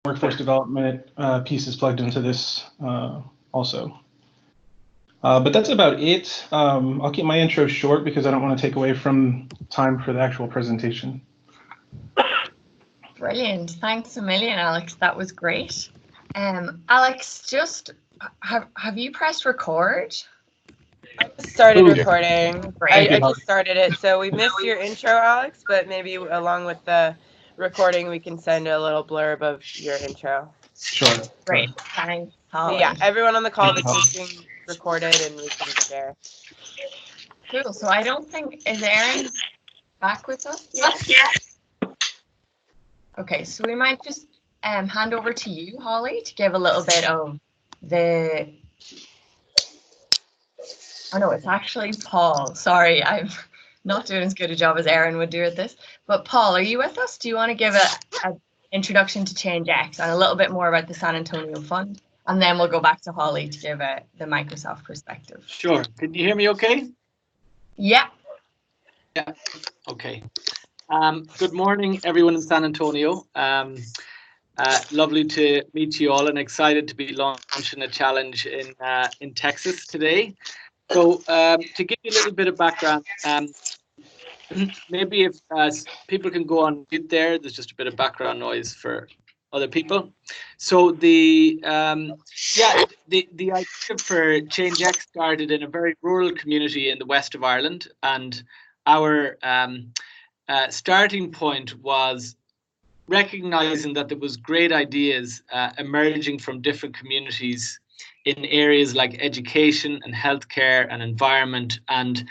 workforce development pieces plugged into this also. But that's about it. I'll keep my intro short because I don't want to take away from time for the actual presentation. Brilliant. Thanks a million, Alex. That was great. Alex, just have you pressed record? I just started recording. I just started it. So we missed your intro, Alex, but maybe along with the recording, we can send a little blurb of your intro. Sure. Great. Thanks, Holly. Yeah, everyone on the call, this is being recorded and we can share. Cool. So I don't think, is Erin back with us yet? Okay, so we might just hand over to you, Holly, to give a little bit of the... Oh no, it's actually Paul. Sorry, I'm not doing as good a job as Erin would do at this. But Paul, are you with us? Do you want to give an introduction to ChangeX and a little bit more about the San Antonio Fund? And then we'll go back to Holly to give the Microsoft perspective. Sure. Can you hear me okay? Yeah. Yeah. Okay. Good morning, everyone in San Antonio. Lovely to meet you all and excited to be launching a challenge in Texas today. So to give you a little bit of background, maybe if people can go on mute there's just a bit of background noise for other people. So the idea for ChangeX started in a very rural community in the west of Ireland, and our starting point was recognizing that there was great ideas emerging from different communities in areas like education and healthcare and environment, and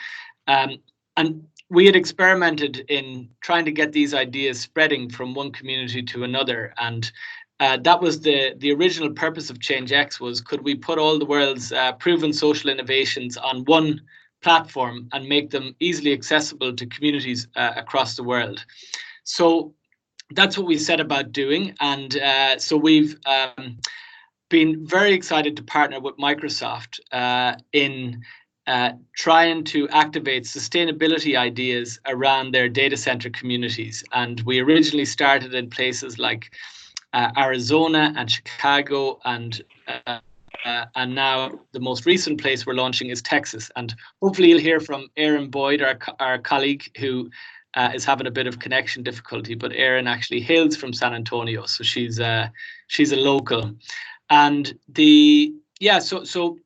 we had experimented in trying to get these ideas spreading from one community to another, and that was the original purpose of ChangeX, was could we put all the world's proven social innovations on one platform and make them easily accessible to communities across the world. So that's what we set about doing, and so we've been very excited to partner with Microsoft in trying to activate sustainability ideas around their data center communities. And we originally started in places like Arizona and Chicago, and now the most recent place we're launching is Texas. And hopefully you'll hear from Erin Boyd, our colleague, who is having a bit of connection difficulty, but Erin actually hails from San Antonio, so she's a local. And so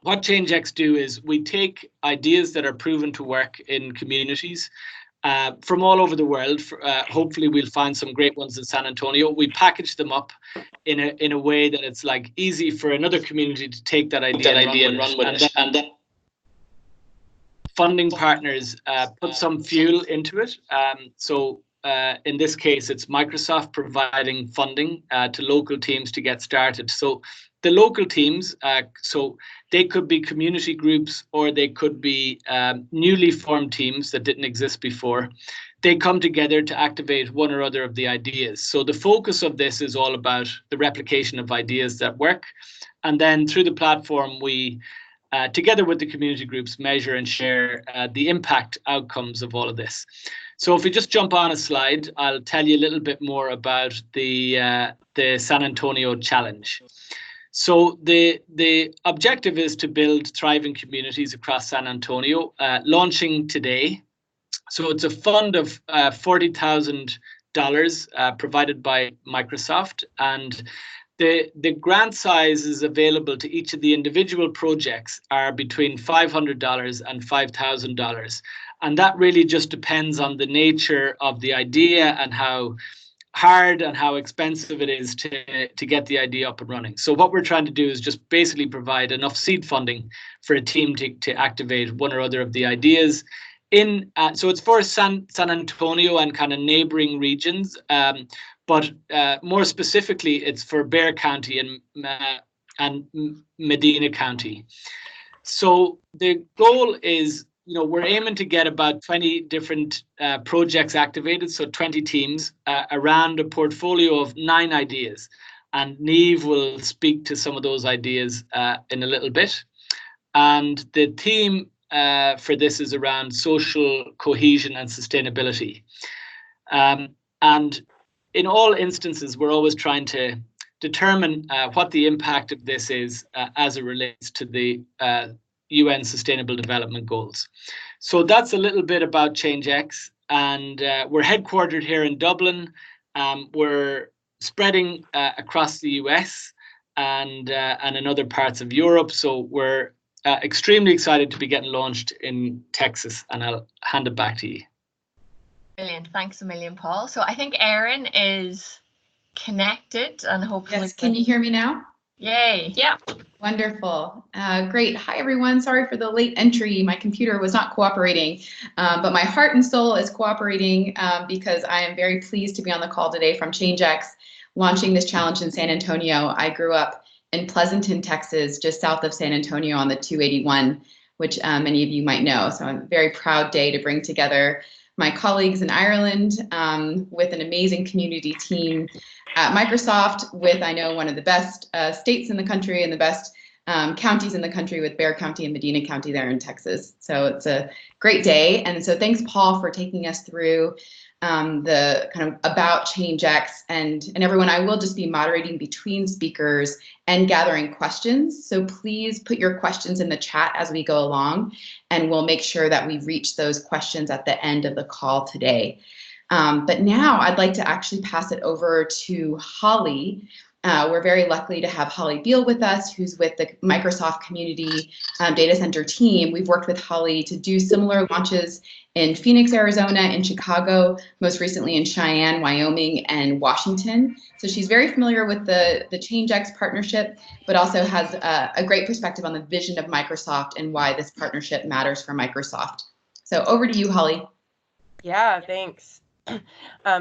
what ChangeX do is we take ideas that are proven to work in communities from all over the world. Hopefully we'll find some great ones in San Antonio. We package them up in a way that it's like easy for another community to take that idea and run with it. And then funding partners put some fuel into it. So in this case, it's Microsoft providing funding to local teams to get started. So the local teams, so they could be community groups or they could be newly formed teams that didn't exist before. They come together to activate one or other of the ideas. So the focus of this is all about the replication of ideas that work. And then through the platform, we, together with the community groups, measure and share the impact outcomes of all of this. So if we just jump on a slide, I'll tell you a little bit more about the San Antonio Challenge. So the objective is to build thriving communities across San Antonio, launching today. So it's a fund of $40,000 provided by Microsoft, and the grant sizes available to each of the individual projects are between $500 and $5,000. And that really just depends on the nature of the idea and how hard and how expensive it is to get the idea up and running. So what we're trying to do is just basically provide enough seed funding for a team to activate one or other of the ideas. So it's for San Antonio and kind of neighboring regions, but more specifically, it's for Bexar County and Medina County. So the goal is, we're aiming to get about 20 different projects activated, so 20 teams around a portfolio of 9 ideas. And Niamh will speak to some of those ideas in a little bit. And the theme for this is around social cohesion and sustainability. And in all instances, we're always trying to determine what the impact of this is as it relates to the UN Sustainable Development Goals. So that's a little bit about ChangeX, and we're headquartered here in Dublin. We're spreading across the US and in other parts of Europe. So we're extremely excited to be getting launched in Texas, and I'll hand it back to you. Brilliant. Thanks a million, Paul. So I think Erin is connected and hopefully... Yes, can you hear me now? Yay. Yeah. Wonderful. Great. Hi, everyone. Sorry for the late entry. My computer was not cooperating, but my heart and soul is cooperating because I am very pleased to be on the call today from ChangeX, launching this challenge in San Antonio. I grew up in Pleasanton, Texas, just south of San Antonio on the 281, which many of you might know. So I'm a very proud day to bring together my colleagues in Ireland with an amazing community team at Microsoft, with, I know, one of the best states in the country and the best counties in the country, with Bexar County and Medina County there in Texas. So it's a great day. And so thanks, Paul, for taking us through the kind of about ChangeX, and everyone. I will just be moderating between speakers and gathering questions. So please put your questions in the chat as we go along, and we'll make sure that we reach those questions at the end of the call today. But now I'd like to actually pass it over to Holly. We're very lucky to have Holly Beal with us, who's with the Microsoft Community Data Center team. We've worked with Holly to do similar launches in Phoenix, Arizona, in Chicago, most recently in Cheyenne, Wyoming, and Washington. So she's very familiar with the ChangeX partnership, but also has a great perspective on the vision of Microsoft and why this partnership matters for Microsoft. So over to you, Holly. Yeah, thanks.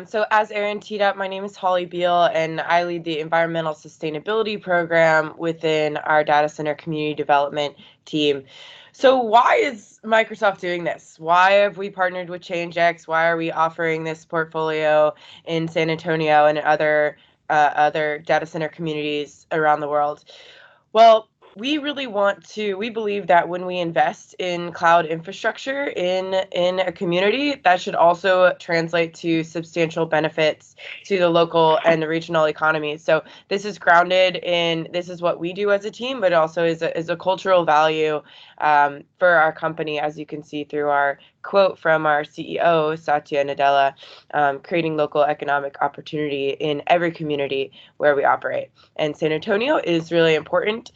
So as Erin teed up, my name is Holly Beal, and I lead the environmental sustainability program within our data center community development team. So why is Microsoft doing this? Why have we partnered with ChangeX? Why are we offering this portfolio in San Antonio and other data center communities around the world? Well, we believe that when we invest in cloud infrastructure in a community, that should also translate to substantial benefits to the local and the regional economies. So this is grounded in, this is what we do as a team, but also is a cultural value for our company, as you can see through our quote from our CEO, Satya Nadella, creating local economic opportunity in every community where we operate. And San Antonio is really important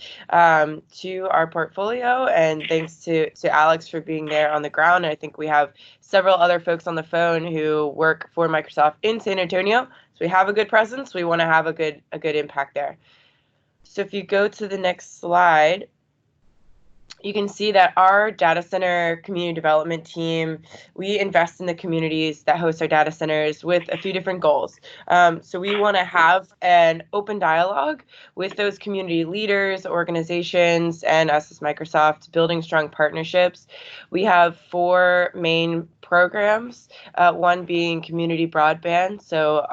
to our portfolio, and thanks to Alex for being there on the ground. I think we have several other folks on the phone who work for Microsoft in San Antonio, so we have a good presence. We want to have a good impact there. So if you go to the next slide, you can see that our data center community development team, we invest in the communities that host our data centers with a few different goals. So we want to have an open dialogue with those community leaders, organizations, and us as Microsoft, building strong partnerships. We have 4 main programs, one being community broadband, so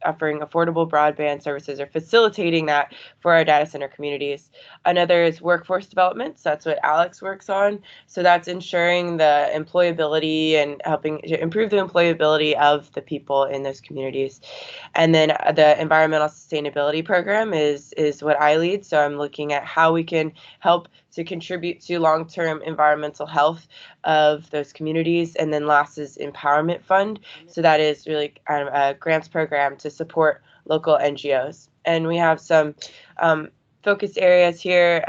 offering affordable broadband services or facilitating that for our data center communities. Another is workforce development. So that's what Alex works on. So that's ensuring the employability and helping to improve the employability of the people in those communities. And then the environmental sustainability program is what I lead. So I'm looking at how we can help to contribute to long-term environmental health of those communities. And then last is Empowerment Fund. So that is really a grants program to support local NGOs. And we have some focus areas here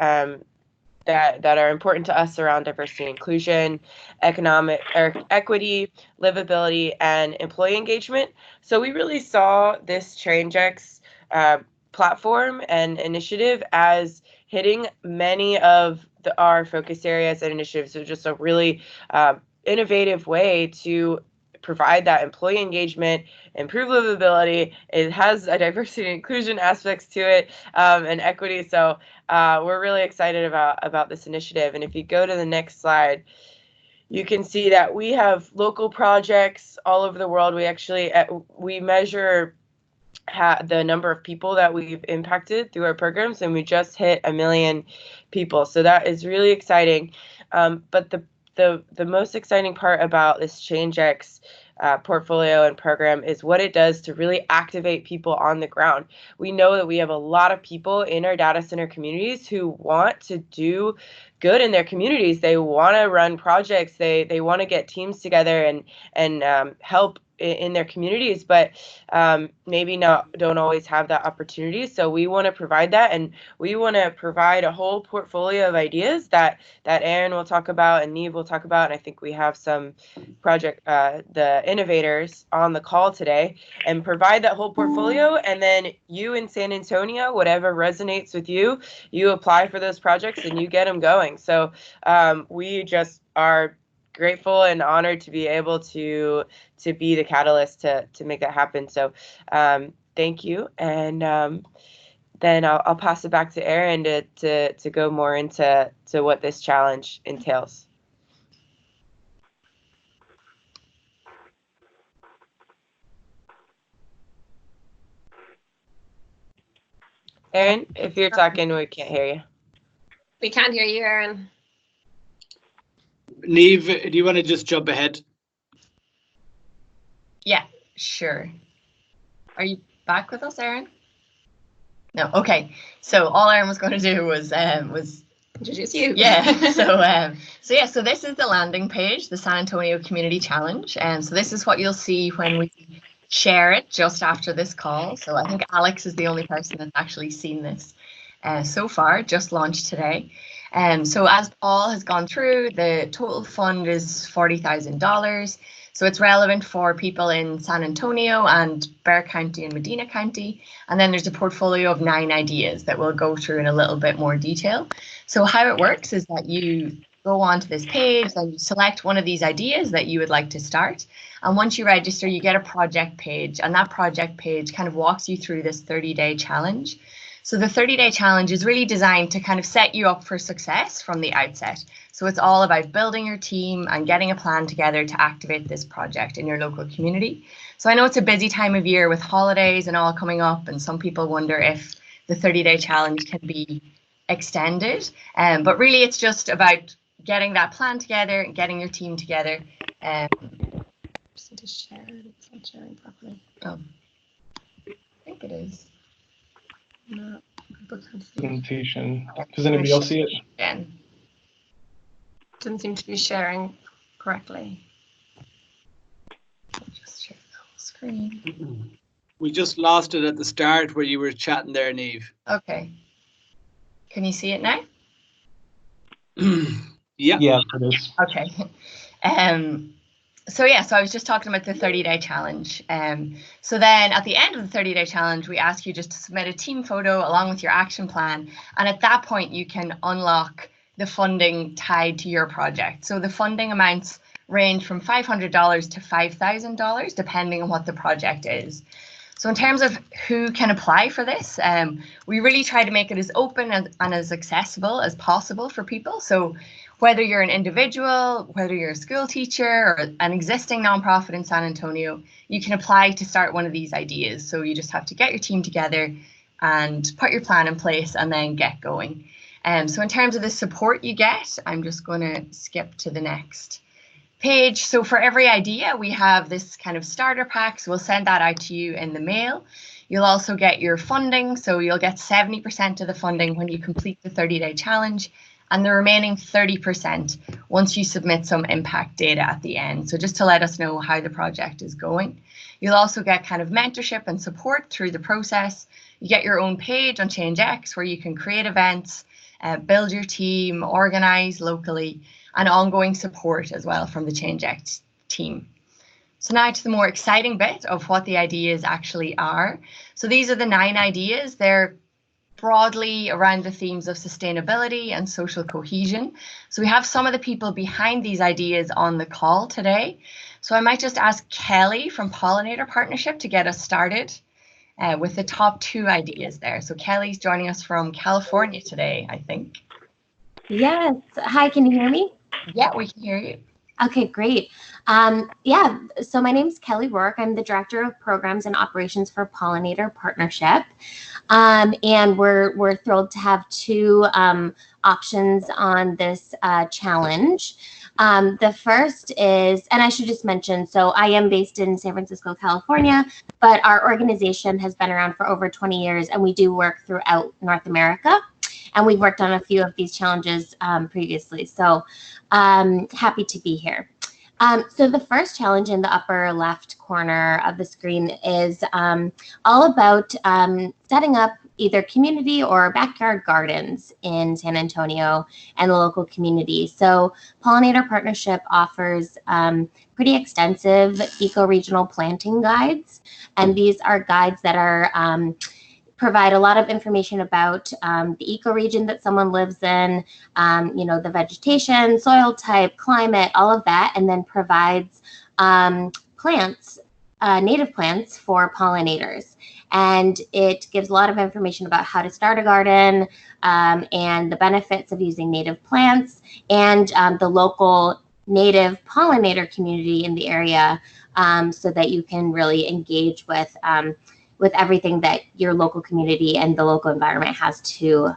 that are important to us around diversity and inclusion, economic equity, livability, and employee engagement. So we really saw this ChangeX platform and initiative as hitting many of our focus areas and initiatives. So just a really innovative way to provide that employee engagement, improve livability. It has a diversity and inclusion aspects to it, and equity. So we're really excited about this initiative. And if you go to the next slide, you can see that we have local projects all over the world. We actually we measure the number of people that we've impacted through our programs, and we just hit 1 million people. So that is really exciting. But the most exciting part about this ChangeX portfolio and program is what it does to really activate people on the ground. We know that we have a lot of people in our data center communities who want to do good in their communities. They want to run projects. They want to get teams together and help in their communities, but maybe don't always have that opportunity. So we want to provide that, and we want to provide a whole portfolio of ideas that Aaron will talk about and Neve will talk about. And I think we have some the innovators on the call today, and provide that whole portfolio. And then you in San Antonio, whatever resonates with you, you apply for those projects and you get them going. So we just are grateful and honored to be able to be the catalyst to make that happen. So thank you. And then I'll pass it back to Aaron to go more into what this challenge entails. Aaron, if you're talking, we can't hear you. We can't hear you, Aaron. Neve, do you want to just jump ahead? Yeah, sure. Are you back with us, Aaron? No. Okay. So all Aaron was going to do was Introduce you. Yeah. So this is the landing page, the San Antonio Community Challenge, and so this is what you'll see when we share it just after this call. So I think Alex is the only person that's actually seen this so far, just launched today. So as Paul has gone through, the total fund is $40,000. So it's relevant for people in San Antonio and Bexar County and Medina County. And then there's a portfolio of 9 ideas that we'll go through in a little bit more detail. So how it works is that you go onto this page and you select one of these ideas that you would like to start. And once you register, you get a project page, and that project page kind of walks you through this 30-day challenge. So the 30-day challenge is really designed to kind of set you up for success from the outset. So it's all about building your team and getting a plan together to activate this project in your local community. So I know it's a busy time of year with holidays and all coming up, and some people wonder if the 30-day challenge can be extended. But really, it's just about getting that plan together and getting your team together. Just need to share it. It's not sharing properly. I think it is. No, people can't see it. Presentation. Does anybody else see it? Again. Doesn't seem to be sharing correctly. Just share the whole screen. We just lost it at the start where you were chatting there, Neve. Okay. Can you see it now? Yeah. Yeah, it is. Okay. So I was just talking about the 30-day challenge. So then at the end of the 30-day challenge, we ask you just to submit a team photo along with your action plan. And at that point, you can unlock the funding tied to your project. So the funding amounts range from $500 to $5,000, depending on what the project is. So in terms of who can apply for this, we really try to make it as open and as accessible as possible for people. So whether you're an individual, whether you're a school teacher or an existing nonprofit in San Antonio, you can apply to start one of these ideas. So you just have to get your team together and put your plan in place and then get going. So in terms of the support you get, I'm just going to skip to the next page. So for every idea, we have this kind of starter pack. So we'll send that out to you in the mail. You'll also get your funding. So you'll get 70% of the funding when you complete the 30-day challenge, and the remaining 30% once you submit some impact data at the end. So just to let us know how the project is going. You'll also get kind of mentorship and support through the process. You get your own page on ChangeX where you can create events, build your team, organize locally, and ongoing support as well from the ChangeX team. So now to the more exciting bit of what the ideas actually are. So these are the 9 ideas. They're broadly around the themes of sustainability and social cohesion. So we have some of the people behind these ideas on the call today. So I might just ask Kelly from Pollinator Partnership to get us started with the top 2 ideas there. So Kelly's joining us from California today, I think. Yes. Hi, can you hear me? Yeah, we can hear you. Okay, great. So my name is Kelly Rourke. I'm the Director of Programs and Operations for Pollinator Partnership. And we're thrilled to have 2 options on this challenge. The first is, and I should just mention, so I am based in San Francisco, California, but our organization has been around for over 20 years, and we do work throughout North America. And we've worked on a few of these challenges previously. So happy to be here. So the first challenge in the upper left corner of the screen is all about setting up either community or backyard gardens in San Antonio and the local community. So Pollinator Partnership offers pretty extensive eco-regional planting guides. And these are guides that are provide a lot of information about the ecoregion that someone lives in, the vegetation, soil type, climate, all of that, and then provides plants, native plants for pollinators. And it gives a lot of information about how to start a garden and the benefits of using native plants and the local native pollinator community in the area so that you can really engage with everything that your local community and the local environment has to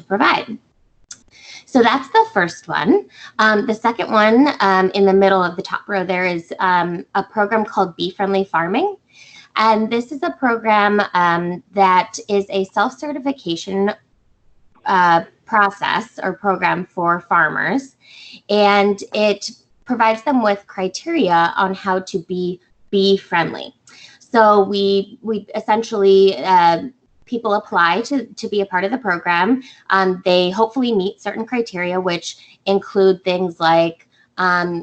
provide. So that's the first one. The second one in the middle of the top row there is a program called Bee Friendly Farming. And this is a program that is a self-certification process or program for farmers. And it provides them with criteria on how to be bee friendly. So we essentially, people apply to be a part of the program. They hopefully meet certain criteria, which include things like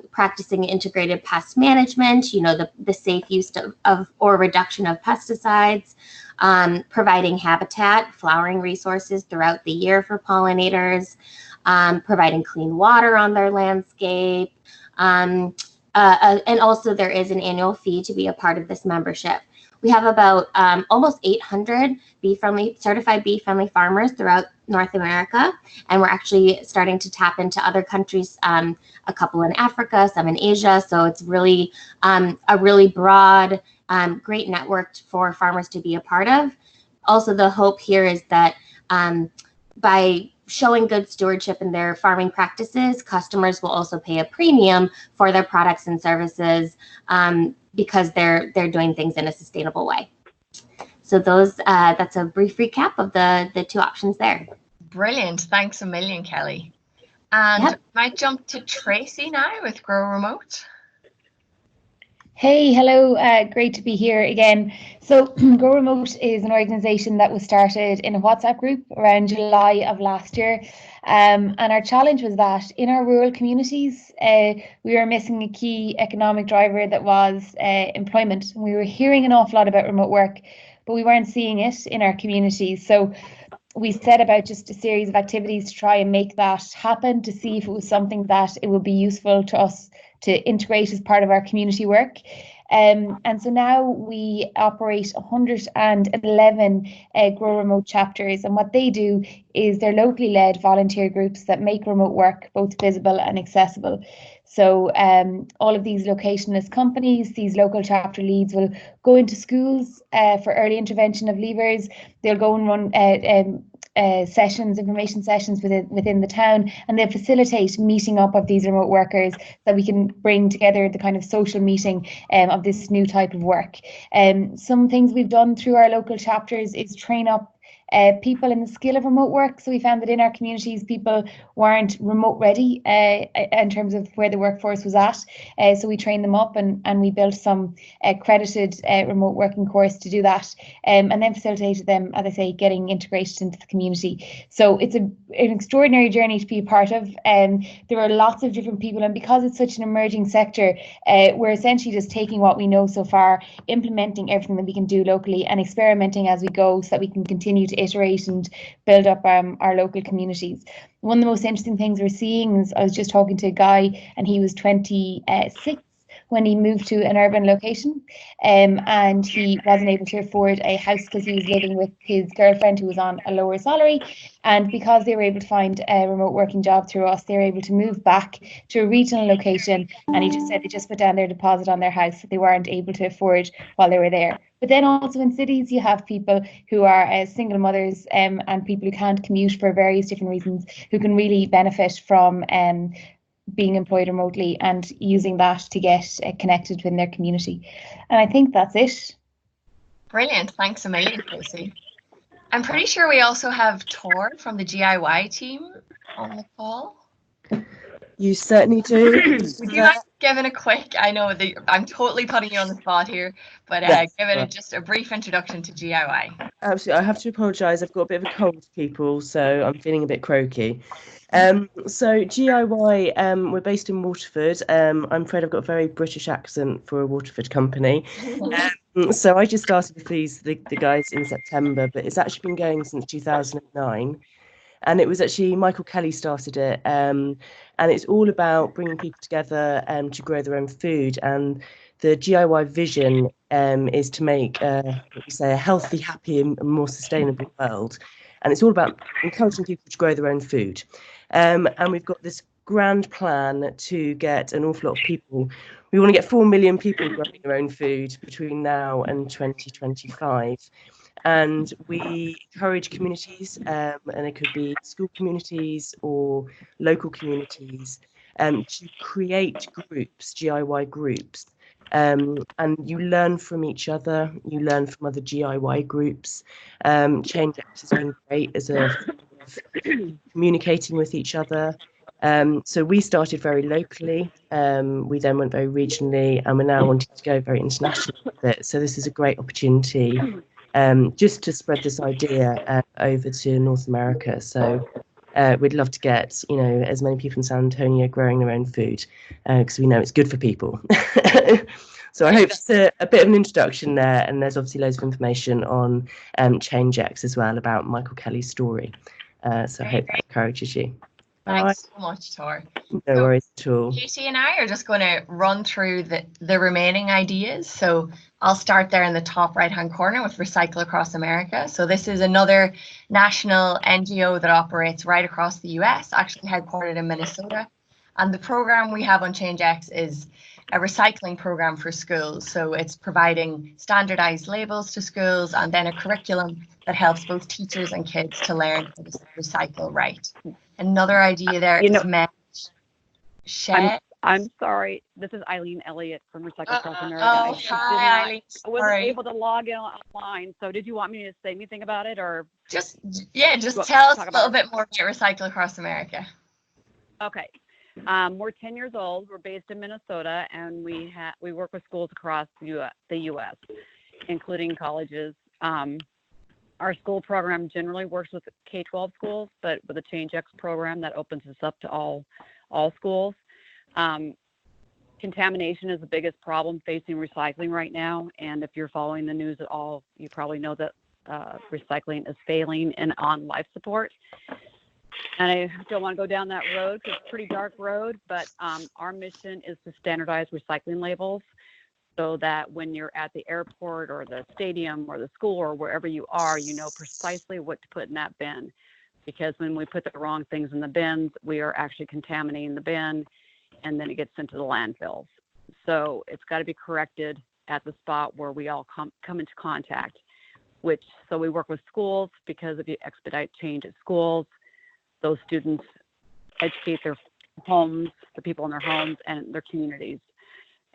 practicing integrated pest management, the safe use of or reduction of pesticides, providing habitat, flowering resources throughout the year for pollinators, providing clean water on their landscape, and also there is an annual fee to be a part of this membership. We have about almost 800 certified bee-friendly farmers throughout North America, and we're actually starting to tap into other countries, a couple in Africa, some in Asia, so it's really a really broad, great network for farmers to be a part of. Also, the hope here is that by showing good stewardship in their farming practices, customers will also pay a premium for their products and services because they're doing things in a sustainable way. So that's a brief recap of the two options there. Brilliant. Thanks a million, Kelly. And Yep. might jump to Tracy now with Grow Remote. Hey, hello, great to be here again. So Grow Remote is an organisation that was started in a WhatsApp group around July of last year. And our challenge was that in our rural communities, we were missing a key economic driver that was employment. We were hearing an awful lot about remote work, but we weren't seeing it in our communities. So we set about just a series of activities to try and make that happen, to see if it was something that it would be useful to us to integrate as part of our community work. And so now we operate 111 Grow Remote chapters, and what they do is they're locally led volunteer groups that make remote work both visible and accessible. So all of these locationless companies, these local chapter leads will go into schools for early intervention of leavers. They'll go and run information sessions within the town, and they'll facilitate meeting up of these remote workers so that we can bring together the kind of social meeting of this new type of work. Some things we've done through our local chapters is train up people in the skill of remote work. So we found that in our communities, people weren't remote ready in terms of where the workforce was at. So we trained them up and we built some accredited remote working course to do that, and then facilitated them, as I say, getting integrated into the community. So it's an extraordinary journey to be a part of. There are lots of different people, and because it's such an emerging sector, we're essentially just taking what we know so far, implementing everything that we can do locally and experimenting as we go so that we can continue to iterate and build up our local communities. One of the most interesting things we're seeing is, I was just talking to a guy and he was 26 when he moved to an urban location, and he wasn't able to afford a house because he was living with his girlfriend who was on a lower salary. And because they were able to find a remote working job through us, they were able to move back to a regional location. And he just said they just put down their deposit on their house that they weren't able to afford while they were there. But then also in cities, you have people who are single mothers and people who can't commute for various different reasons, who can really benefit from being employed remotely and using that to get connected within their community. And I think that's it. Brilliant. Thanks a million, Tracy. I'm pretty sure we also have Tor from the GIY team on the call. You certainly do. Would you like giving a quick, I know that I'm totally putting you on the spot here, but Yes, give it just a brief introduction to GIY. Absolutely. I have to apologise. I've got a bit of a cold, people, so I'm feeling a bit croaky. So GIY, we're based in Waterford. I'm afraid I've got a very British accent for a Waterford company. So I just started with the guys in September, but it's actually been going since 2009. And it was actually Michael Kelly started it. And it's all about bringing people together to grow their own food. And the GIY vision is to make a healthy, happy, and more sustainable world. And it's all about encouraging people to grow their own food. And we've got this grand plan to get an awful lot of people. We want to get 4 million people growing their own food between now and 2025. And we encourage communities, and it could be school communities or local communities, to create groups, GIY groups. And you learn from each other, you learn from other GIY groups. ChangeX has been great as a of communicating with each other. So we started very locally, we then went very regionally, and we're now wanting to go very international with it. So this is a great opportunity just to spread this idea over to North America. So we'd love to get, as many people in San Antonio growing their own food, because we know it's good for people. So I hope it's a bit of an introduction there, and there's obviously loads of information on ChangeX as well about Michael Kelly's story. So I hope that encourages you. Thanks so much, Tor. No worries at all. Katie and I are just going to run through the remaining ideas. So I'll start there in the top right-hand corner with Recycle Across America. So this is another national NGO that operates right across the US, actually headquartered in Minnesota. And the program we have on ChangeX is a recycling program for schools. So it's providing standardized labels to schools and then a curriculum that helps both teachers and kids to learn how to recycle right. Another idea there is shed. I'm sorry. This is Eileen Elliott from Recycle Across America. Hi, Eileen. I wasn't able to log in online. So did you want me to say anything about it, or just tell us a little bit more about Recycle Across America? Okay. We're 10 years old. We're based in Minnesota, and we work with schools across the U.S., including colleges. Our school program generally works with K-12 schools, but with a ChangeX program that opens us up to all schools. Contamination is the biggest problem facing recycling right now, and if you're following the news at all, you probably know that recycling is failing and on life support. And I don't want to go down that road because it's a pretty dark road, but our mission is to standardize recycling labels so that when you're at the airport or the stadium or the school or wherever you are, you know precisely what to put in that bin. Because when we put the wrong things in the bins, we are actually contaminating the bin, and then it gets sent to the landfills. So it's got to be corrected at the spot where we all come into contact, so we work with schools, because if you expedite change at schools, those students educate their homes, the people in their homes and their communities.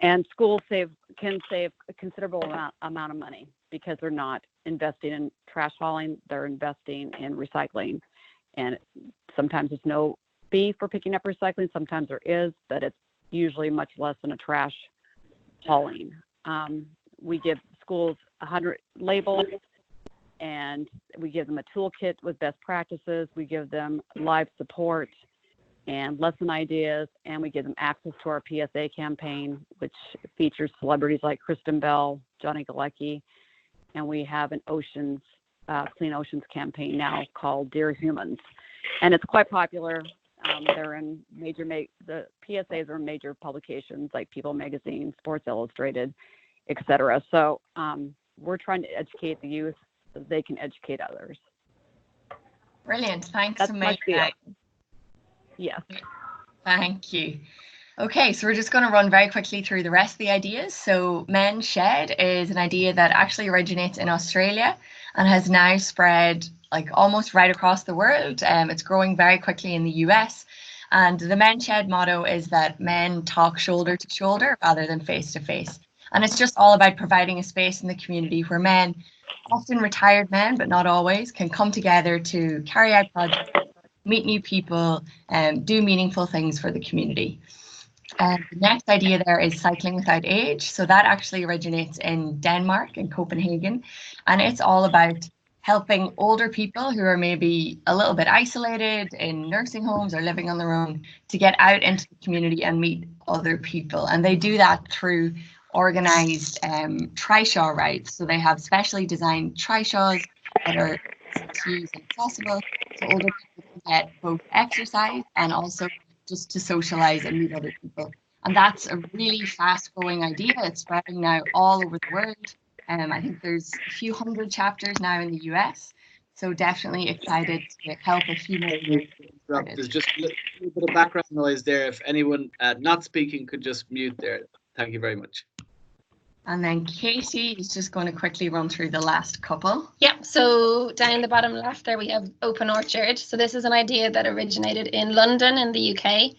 And schools can save a considerable amount of money because they're not investing in trash hauling, they're investing in recycling. And sometimes there's no fee for picking up recycling, sometimes there is, but it's usually much less than a trash hauling. We give schools 100 labels, and we give them a toolkit with best practices. We give them live support and lesson ideas, and we give them access to our PSA campaign, which features celebrities like Kristen Bell, Johnny Galecki, and we have an Clean Oceans campaign now called Dear Humans, and it's quite popular. They're in the PSAs are in major publications like People Magazine, Sports Illustrated, etc. So we're trying to educate the youth so they can educate others. Brilliant. Thanks That's so my much. Yes. Thank you. Okay, so we're just going to run very quickly through the rest of the ideas. So Men's Shed is an idea that actually originates in Australia and has now spread like almost right across the world. It's growing very quickly in the US. And the Men Shed motto is that men talk shoulder to shoulder rather than face to face. And it's just all about providing a space in the community where men, often retired men, but not always, can come together to carry out projects, meet new people, and do meaningful things for the community. And the next idea there is cycling without age. So that actually originates in Denmark, in Copenhagen. And it's all about helping older people who are maybe a little bit isolated in nursing homes or living on their own to get out into the community and meet other people. And they do that through organized trishaw rides. So they have specially designed trishaws that are easy to use and accessible, so older people can get both exercise and also just to socialize and meet other people. And that's a really fast growing idea. It's spreading now all over the world. I think there's a few hundred chapters now in the US. So definitely excited to help a few more. There's just a little bit of background noise there. If anyone not speaking could just mute there. Thank you very much. And then Katie is just going to quickly run through the last couple. Yep, so down in the bottom left there we have Open Orchard. So this is an idea that originated in London in the UK.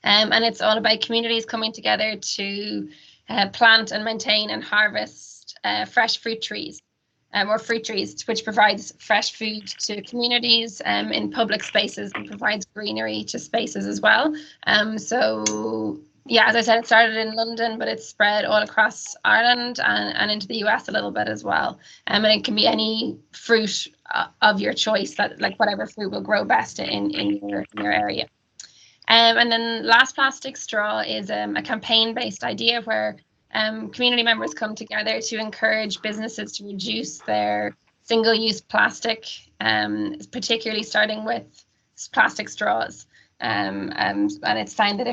And it's all about communities coming together to plant and maintain and harvest fresh fruit trees. Or fruit trees, which provides fresh food to communities in public spaces and provides greenery to spaces as well. So yeah, as I said, it started in London, but it's spread all across Ireland and into the US a little bit as well. And it can be any fruit of your choice, that like whatever fruit will grow best in your area. And then Last Plastic Straw is a campaign-based idea where community members come together to encourage businesses to reduce their single-use plastic, particularly starting with plastic straws. And it's found that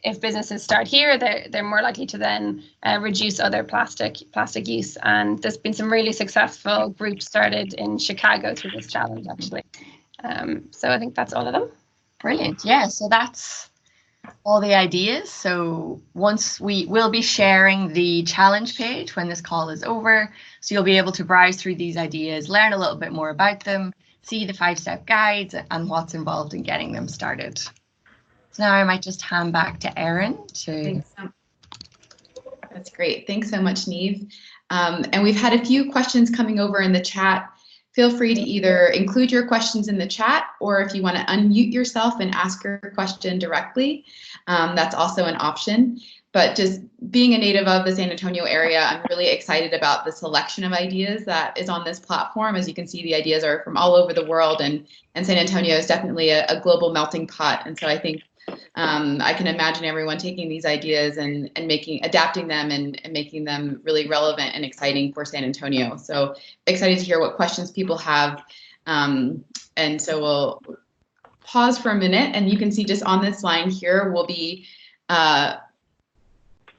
if businesses start here, they're more likely to then reduce other plastic use. And there's been some really successful groups started in Chicago through this challenge, actually. So I think that's all of them. Brilliant. Yeah, so that's all the ideas. So once we will be sharing the challenge page when this call is over, so you'll be able to browse through these ideas, learn a little bit more about them, see the 5-step guides and what's involved in getting them started. So now I might just hand back to Erin to. That's great. Thanks so much, Niamh. And we've had a few questions coming over in the chat. Feel free to either include your questions in the chat, or if you want to unmute yourself and ask your question directly, that's also an option. But just being a native of the San Antonio area, I'm really excited about the selection of ideas that is on this platform. As you can see, the ideas are from all over the world, and San Antonio is definitely a global melting pot. And so I think I can imagine everyone taking these ideas and adapting them and making them really relevant and exciting for San Antonio. So excited to hear what questions people have. And so we'll pause for a minute, and you can see just on this line here, we'll be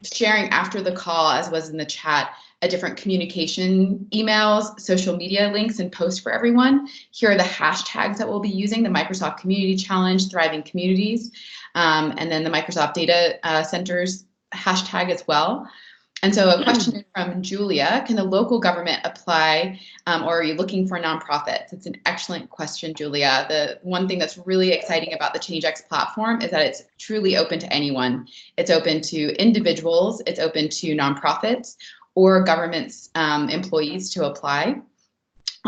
sharing after the call, as was in the chat, a different communication emails, social media links, and posts for everyone. Here are the hashtags that we'll be using: the Microsoft Community Challenge, Thriving Communities, and then the Microsoft Data Centers hashtag as well. And so a question from Julia: can the local government apply, or are you looking for nonprofits? It's an excellent question, Julia. The one thing that's really exciting about the ChangeX platform is that it's truly open to anyone. It's open to individuals, it's open to nonprofits, or government's employees to apply.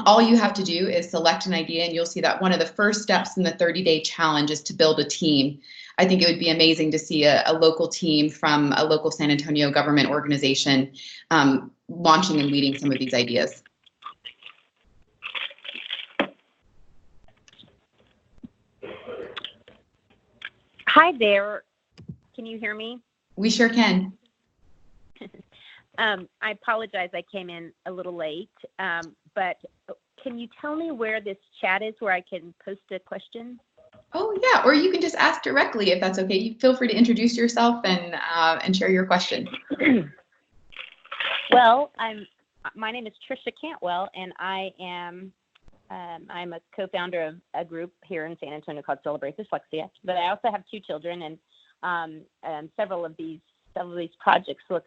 All you have to do is select an idea, and you'll see that one of the first steps in the 30-day challenge is to build a team. I think it would be amazing to see a local team from a local San Antonio government organization launching and leading some of these ideas. Hi there. Can you hear me? We sure can. I apologize, I came in a little late, but can you tell me where this chat is where I can post a question? Oh yeah, or you can just ask directly if that's okay. You feel free to introduce yourself and share your question. Well, my name is Trisha Cantwell, and I'm a co-founder of a group here in San Antonio called Celebrate Dyslexia. But I also have 2 children, and several of these projects look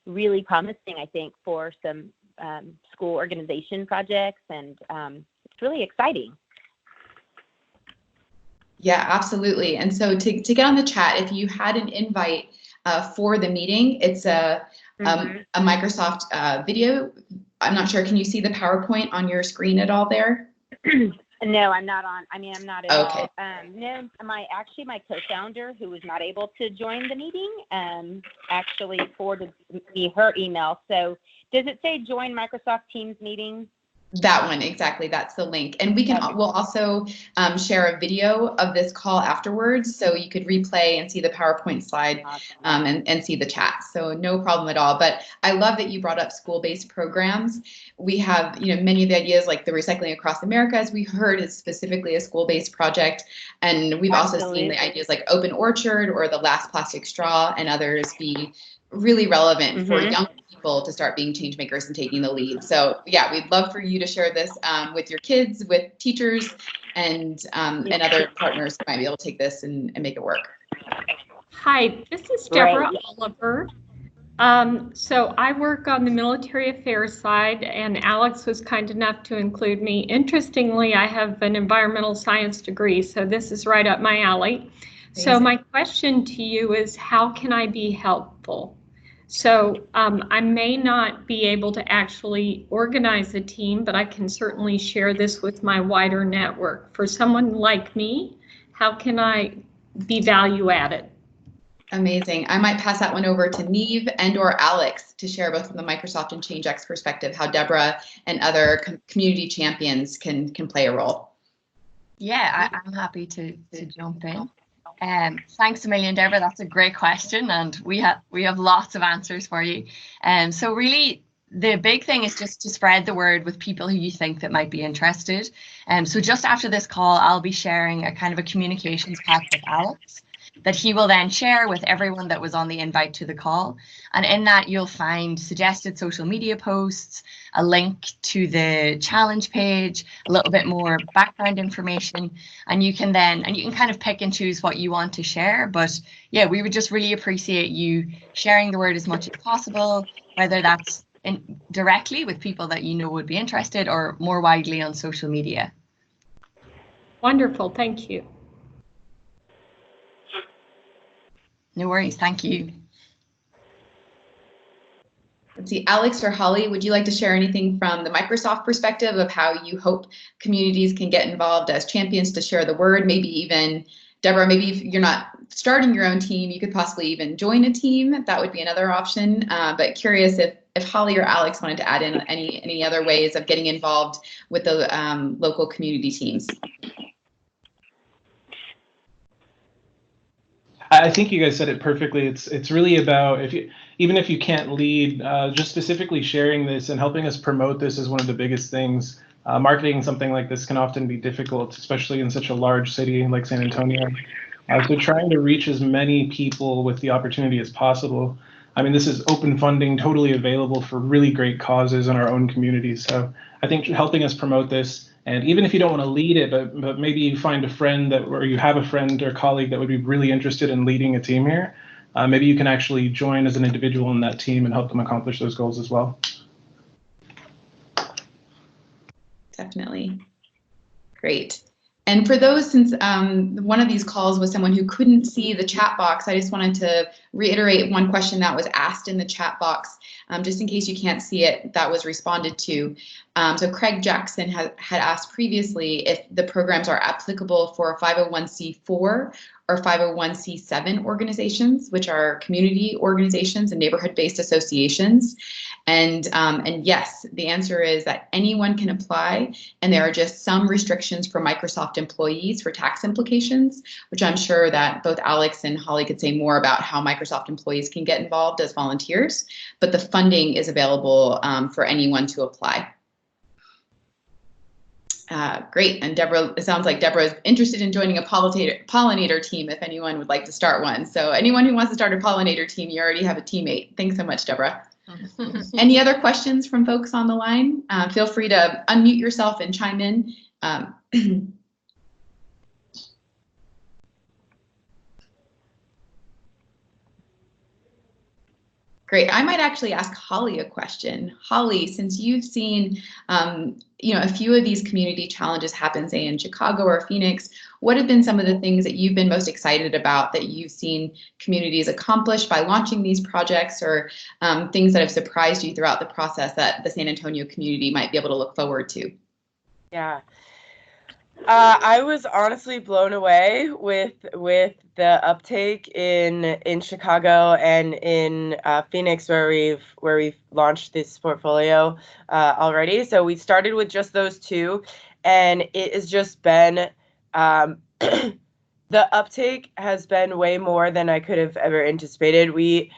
really promising, I think, for some school organization projects, and it's really exciting. Yeah, absolutely. And so to get on the chat, if you had an invite for the meeting, it's a Microsoft video. I'm not sure. Can you see the PowerPoint on your screen at all there? No, I'm not on. I mean, I'm not at Okay. all. No, my co-founder, who was not able to join the meeting, actually forwarded me her email. So does it say join Microsoft Teams meeting? That one, exactly. That's the link. And we'll also share a video of this call afterwards, so you could replay and see the PowerPoint slide and see the chat. So no problem at all. But I love that you brought up school-based programs. We have, many of the ideas like the Recycling Across America, as we heard, is specifically a school-based project. And we've also seen the ideas like Open Orchard or the Last Plastic Straw and others be really relevant for young people to start being change makers and taking the lead. So yeah, we'd love for you to share this with your kids, with teachers, and other partners who might be able to take this and make it work. Hi, this is Deborah Oliver. So I work on the military affairs side, and Alex was kind enough to include me. Interestingly, I have an environmental science degree, so this is right up my alley. Amazing. So my question to you is, how can I be helpful? So I may not be able to actually organize a team, but I can certainly share this with my wider network. For someone like me, how can I be value added? Amazing. I might pass that one over to Neve and or Alex to share both from the Microsoft and ChangeX perspective, how Deborah and other community champions can play a role. Yeah, I'm happy to jump in. Thanks a million, Deborah. That's a great question, and we have lots of answers for you. So really, the big thing is just to spread the word with people who you think that might be interested. So just after this call, I'll be sharing a kind of a communications pack with Alex that he will then share with everyone that was on the invite to the call. And in that, you'll find suggested social media posts, a link to the challenge page, a little bit more background information, and you can kind of pick and choose what you want to share. But yeah, we would just really appreciate you sharing the word as much as possible, whether that's directly with people that you know would be interested or more widely on social media. Wonderful, thank you. No worries, thank you. Let's see, Alex or Holly, would you like to share anything from the Microsoft perspective of how you hope communities can get involved as champions to share the word? Maybe even, Deborah, maybe if you're not starting your own team, you could possibly even join a team. That would be another option. But curious if Holly or Alex wanted to add in any other ways of getting involved with the local community teams. I think you guys said it perfectly. It's really about even if you can't lead, just specifically sharing this and helping us promote this is one of the biggest things. Marketing something like this can often be difficult, especially in such a large city like San Antonio. So trying to reach as many people with the opportunity as possible. I mean, this is open funding, totally available for really great causes in our own communities. So I think helping us promote this. And even if you don't want to lead it, but maybe you find a friend or you have a friend or colleague that would be really interested in leading a team here, maybe you can actually join as an individual in that team and help them accomplish those goals as well. Definitely. Great. And for those, since one of these calls was someone who couldn't see the chat box, I just wanted to reiterate one question that was asked in the chat box, just in case you can't see it, that was responded to. So Craig Jackson had asked previously if the programs are applicable for 501c4 or 501c7 organizations, which are community organizations and neighborhood-based associations. And yes, the answer is that anyone can apply, and there are just some restrictions for Microsoft employees for tax implications, which I'm sure that both Alex and Holly could say more about how Microsoft employees can get involved as volunteers, but the funding is available for anyone to apply. Great, and Deborah, it sounds like Deborah is interested in joining a pollinator team if anyone would like to start one. So anyone who wants to start a pollinator team, you already have a teammate. Thanks so much, Deborah. Any other questions from folks on the line? Feel free to unmute yourself and chime in. Great. I might actually ask Holly a question. Holly, since you've seen a few of these community challenges happen, say in Chicago or Phoenix, what have been some of the things that you've been most excited about that you've seen communities accomplish by launching these projects, or things that have surprised you throughout the process that the San Antonio community might be able to look forward to? Yeah. I was honestly blown away with the uptake in Chicago and in Phoenix, where we've launched this portfolio already. So we started with just those two, and it has just been the uptake has been way more than I could have ever anticipated. We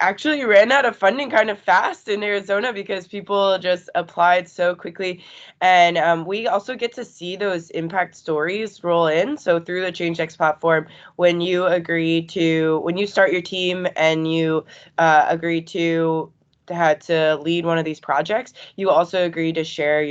actually ran out of funding kind of fast in Arizona because people just applied so quickly, and we also get to see those impact stories roll in. So through the ChangeX platform, when you start your team and you agree to lead one of these projects, you also agree to share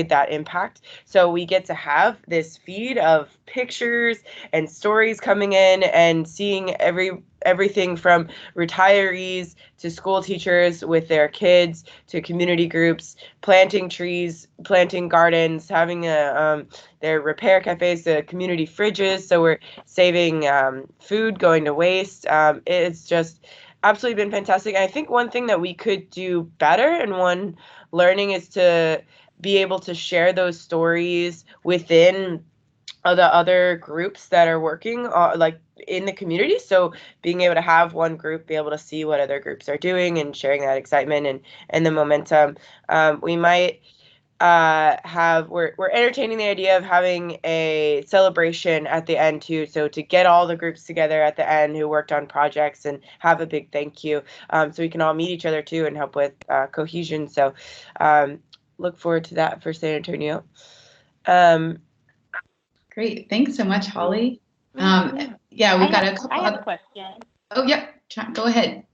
that impact. So we get to have this feed of pictures and stories coming in and seeing everything from retirees to school teachers with their kids to community groups planting trees, planting gardens, having their repair cafes, the community fridges. So we're saving food going to waste. It's just absolutely been fantastic. And I think one thing that we could do better, and one learning, is to be able to share those stories within the other groups that are working like in the community. So being able to have one group be able to see what other groups are doing and sharing that excitement and the momentum. We might we're entertaining the idea of having a celebration at the end too, so to get all the groups together at the end who worked on projects and have a big thank you, so we can all meet each other too and help with cohesion. So look forward to that for San Antonio. Great, thanks so much, Holly. Yeah, we've got a couple. I have a question. Oh, yep, go ahead.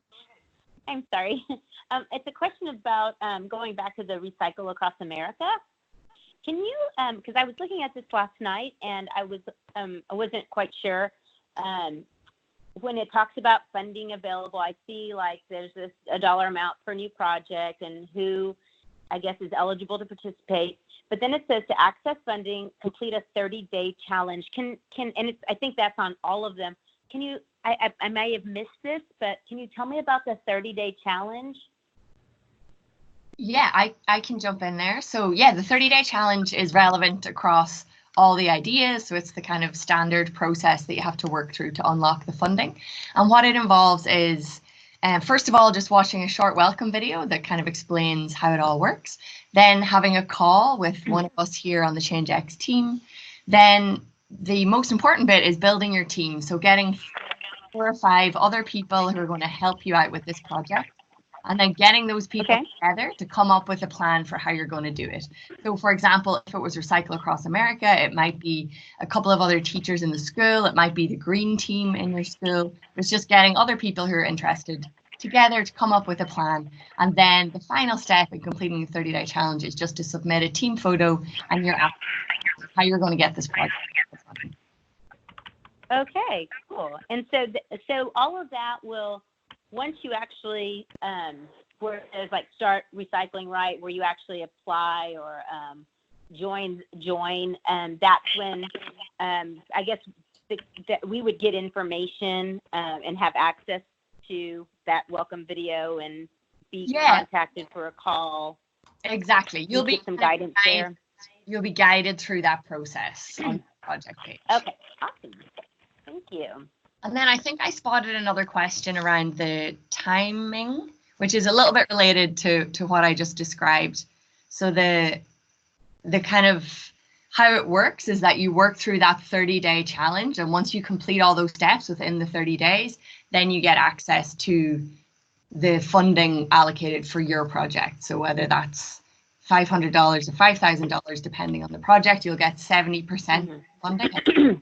I'm sorry. It's a question about going back to the Recycle Across America. Can you, because I was looking at this last night and I wasn't quite sure. When it talks about funding available, I see like there's a dollar amount per new project and who, I guess, is eligible to participate. But then it says to access funding, complete a 30-day challenge. I think that's on all of them. Can you, I may have missed this, but can you tell me about the 30-day challenge? Yeah, I can jump in there. So yeah, the 30-day challenge is relevant across all the ideas. So it's the kind of standard process that you have to work through to unlock the funding. And what it involves is, first of all, just watching a short welcome video that kind of explains how it all works. Then having a call with one of us here on the ChangeX team. Then the most important bit is building your team. So getting 4 or 5 other people who are going to help you out with this project. And then getting those people together to come up with a plan for how you're going to do it. So for example, if it was Recycle Across America, it might be a couple of other teachers in the school. It might be the green team in your school. It's just getting other people who are interested together to come up with a plan. And then the final step in completing the 30-day challenge is just to submit a team photo and your app, how you're going to get this project. Okay, cool. And so all of that will, once you actually, where it says like start recycling right, where you actually apply or join, that's when I guess that we would get information and have access to that welcome video and be contacted for a call. Exactly. You'll be some guidance there. You'll be guided through that process on the project page. Okay, awesome. Thank you. And then I think I spotted another question around the timing, which is a little bit related to what I just described. So the kind of how it works is that you work through that 30-day challenge, and once you complete all those steps within the 30 days, then you get access to the funding allocated for your project. So whether that's $500 or $5,000, depending on the project, you'll get 70% funding.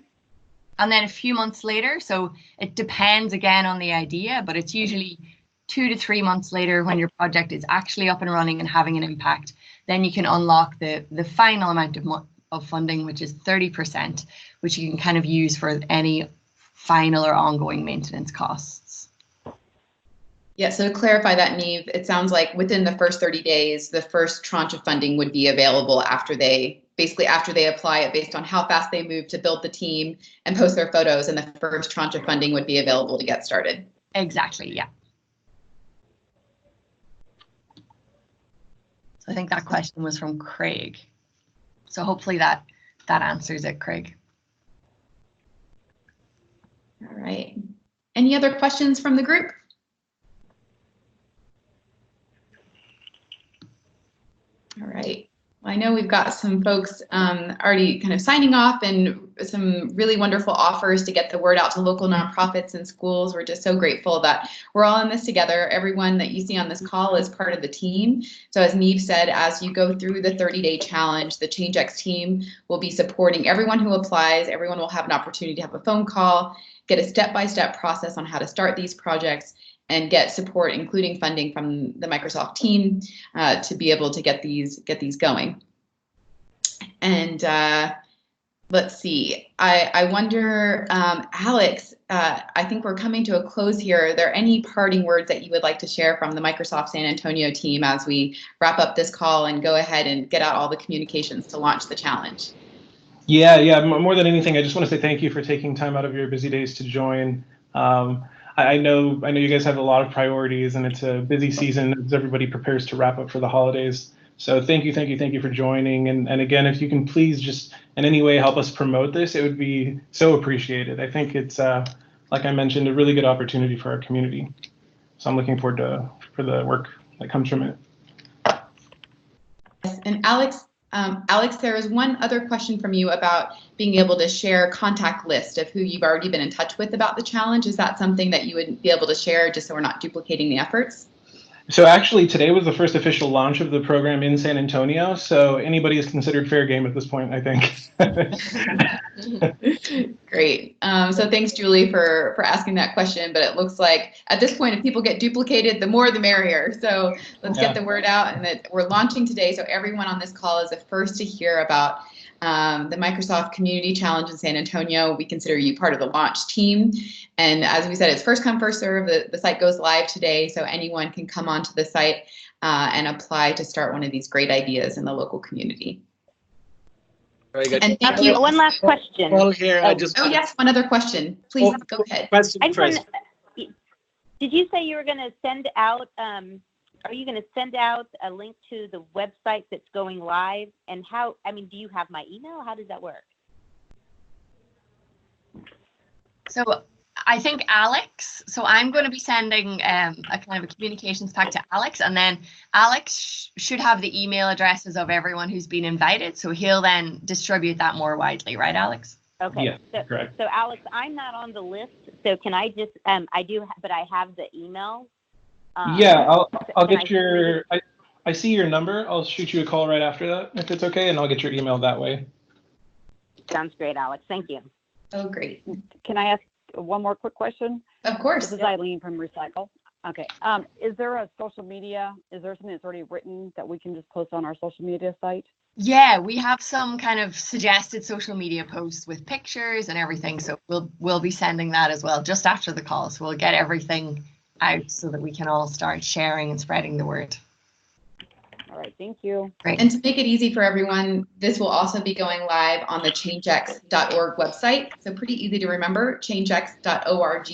And then a few months later, so it depends again on the idea, but it's usually 2 to 3 months later when your project is actually up and running and having an impact, then you can unlock the final amount of funding, which is 30%, which you can kind of use for any final or ongoing maintenance costs. Yeah, so to clarify that, Neve, it sounds like within the first 30 days, the first tranche of funding would be available after they basically after they apply it based on how fast they move to build the team and post their photos, and the first tranche of funding would be available to get started. Exactly, yeah. So I think that question was from Craig. So hopefully that answers it, Craig. All right. Any other questions from the group? All right. I know we've got some folks already kind of signing off and some really wonderful offers to get the word out to local nonprofits and schools. We're just so grateful that we're all in this together. Everyone that you see on this call is part of the team. So as Neve said, as you go through the 30-day challenge, the ChangeX team will be supporting everyone who applies. Everyone will have an opportunity to have a phone call, get a step-by-step process on how to start these projects, and get support, including funding from the Microsoft team, to be able to get these going. And let's see, I wonder, Alex, I think we're coming to a close here. Are there any parting words that you would like to share from the Microsoft San Antonio team as we wrap up this call and go ahead and get out all the communications to launch the challenge? Yeah. More than anything, I just want to say thank you for taking time out of your busy days to join. I know you guys have a lot of priorities, and it's a busy season as everybody prepares to wrap up for the holidays. So thank you for joining. And again, if you can please just in any way help us promote this, it would be so appreciated. I think it's, like I mentioned, a really good opportunity for our community. So I'm looking forward for the work that comes from it. Yes, and Alex, there is one other question from you about being able to share contact list of who you've already been in touch with about the challenge. Is that something that you would be able to share just so we're not duplicating the efforts? So actually today was the first official launch of the program in San Antonio. So anybody is considered fair game at this point, I think. Great. So thanks, Julie, for asking that question. But it looks like at this point, if people get duplicated, the more the merrier. So let's get the word out, and that we're launching today. So everyone on this call is the first to hear about the Microsoft Community Challenge in San Antonio. We consider you part of the launch team. And as we said, it's first come, first serve. The site goes live today, so anyone can come onto the site and apply to start one of these great ideas in the local community. Very good. And thank you. One last question. Well, here, Oh, yes, one other question. Please go ahead. Question first. Did you say you were going to send out, are you going to send out a link to the website that's going live? And how, do you have my email? How does that work? So I think Alex, so I'm going to be sending a kind of a communications pack to Alex, and then Alex should have the email addresses of everyone who's been invited. So he'll then distribute that more widely, right, Alex? Okay. Yeah, correct. So Alex, I'm not on the list. So can I just, but I have the email. Yeah, I'll get your, I see your number. I'll shoot you a call right after that, if it's okay, and I'll get your email that way. Sounds great, Alex. Thank you. Oh, great. Can I ask one more quick question? Of course. This is Eileen from Recycle. Okay. Is there a social media? Is there something that's already written that we can just post on our social media site? Yeah, we have some kind of suggested social media posts with pictures and everything. So we'll be sending that as well just after the call. So we'll get everything out so that we can all start sharing and spreading the word. All right, thank you. Great. And to make it easy for everyone, this will also be going live on the changex.org website. So pretty easy to remember, changex.org.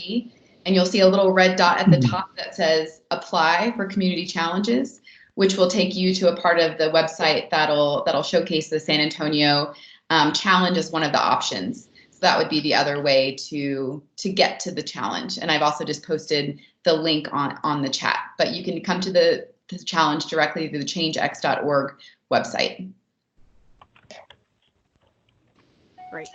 And you'll see a little red dot at the top that says apply for community challenges, which will take you to a part of the website that'll showcase the San Antonio challenge as one of the options. So that would be the other way to get to the challenge. And I've also just posted the link on the chat, but you can come to the challenge directly through the changex.org website. Great.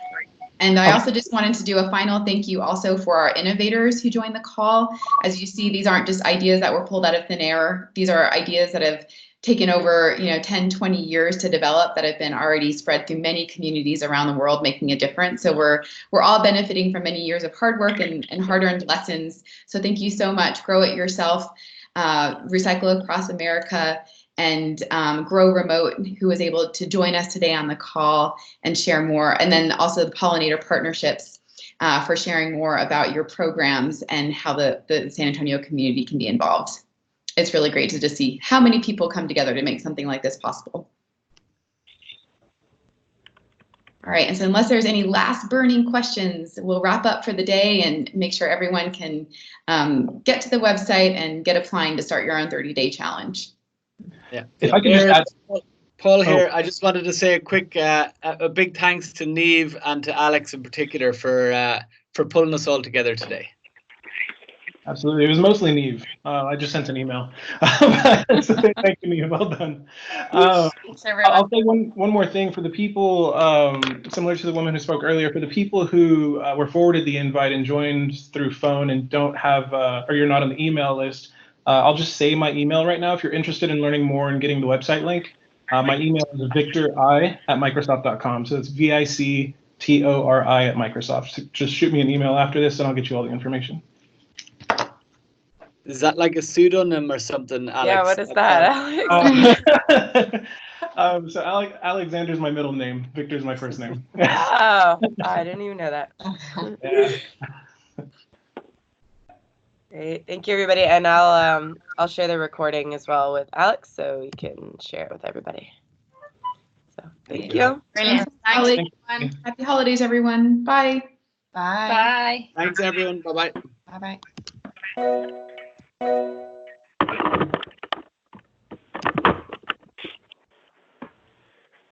And I also just wanted to do a final thank you also for our innovators who joined the call. As you see, these aren't just ideas that were pulled out of thin air. These are ideas that have taken over 10, 20 years to develop, that have been already spread through many communities around the world, making a difference. So we're all benefiting from many years of hard work and hard-earned lessons. So thank you so much. Grow it yourself. Recycle Across America, and Grow Remote, who was able to join us today on the call and share more. And then also the Pollinator Partnerships for sharing more about your programs and how the San Antonio community can be involved. It's really great to just see how many people come together to make something like this possible. All right, and so unless there's any last burning questions, we'll wrap up for the day and make sure everyone can get to the website and get applying to start your own 30-day challenge. Yeah. If I could just add, Paul here, I just wanted to say a quick, a big thanks to Niamh and to Alex in particular for pulling us all together today. Absolutely, it was mostly Niamh. I just sent an email. So thank you, Niamh. Well done. Thanks, everyone. I'll say one more thing for the people, similar to the woman who spoke earlier, for the people who were forwarded the invite and joined through phone and don't have, or you're not on the email list, I'll just say my email right now if you're interested in learning more and getting the website link. My email is victori@microsoft.com. So it's victori@Microsoft. So just shoot me an email after this and I'll get you all the information. Is that like a pseudonym or something, Alex? Yeah, what is that, Alex? So Alexander's my middle name. Victor's my first name. Oh, I didn't even know that. Yeah. Great, thank you, everybody, and I'll share the recording as well with Alex, so you can share it with everybody. So thank you. Brilliant. Thanks, Thanks, everyone. Happy holidays, everyone. Bye. Bye. Bye. Thanks, everyone. Bye-bye. Bye-bye.